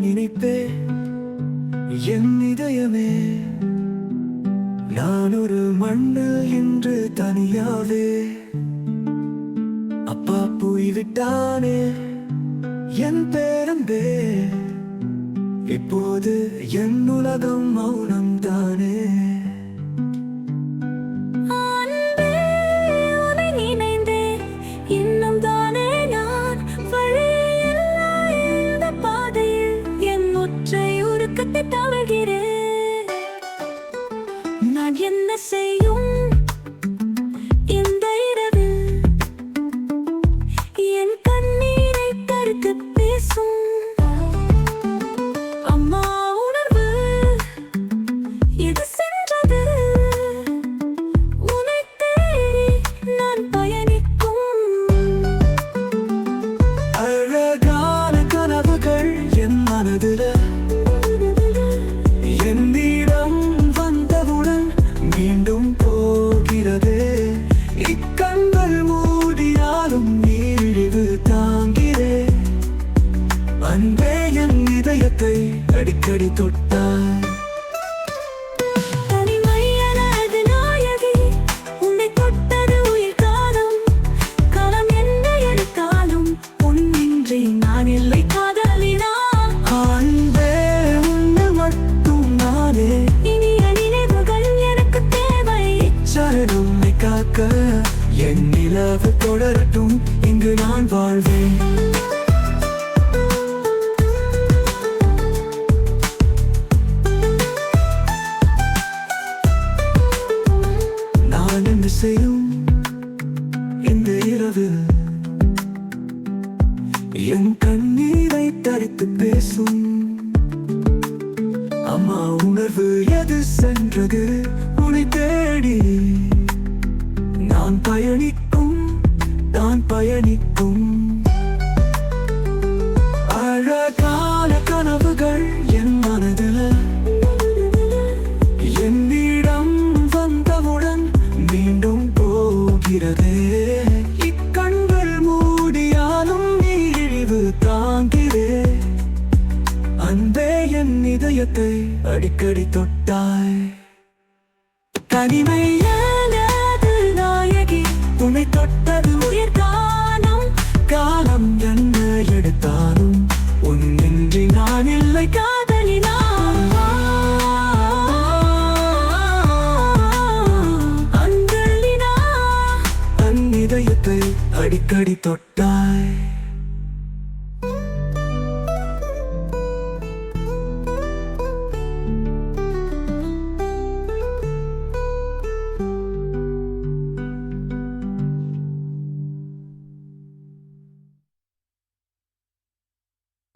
நினைப்பே என் இதயமே. நான் ஒரு மண்ணில் இன்று தனியாவே. அப்பா போய்விட்டானே என் பேரன்பே. இப்போது என் உலகம் மௌனம்தானே. நான் என்ன செய்யும் இந்த இரவில்? என் கண்ணீரை தடுத்து பேசும் அம்மா உணர்வு எது சென்றது? உன்னை தேடி நான் பயணிக்கும். அழகான கனவுகள் என் மனதில என்னிடம் வந்தவுடன் மீண்டும் போகிறதே. இக்கண்கள் மூடியாலும் நீரிழிவு தாங்கிறே. அன்பே என் இதயத்தை அடிக்கடி தொட்டாய். நான் இல்லை காதலினா அன்பே உன்னை மட்டும் நானே. இனிய நினைவுகள் எனக்கு தேவை. சரணம் காக்க என் நிலவு தொடரட்டும், இங்கு நான் வாழ்வேன். நான் என்ன செய்யும் இந்த இரவு? என் கண்ணீரை தடுத்து பேசும் அம்மா உணர்வு எது சென்றது? உன்னை தேடி நான் பயணிக்கும், நான் பயணிக்கும். அழகான கனவுகள் என் மனதில் என்னிடம் வந்தவுடன் மீண்டும் போகிறதே. இக்கண்கள் மூடியாலும் நீரிழிவு தாங்கிறே. அன்பே என் இதயத்தை அடிக்கடி தொட்டாய். தனிமையானது நாயகி, உன்னை தொட்டது உயிர்கானம். காலம் என்ன எடுத்தாலும் உன்னின்றி நான் இல்லை காதலினா அன் இதயத்தை அடிக்கடி தொட்டாய்.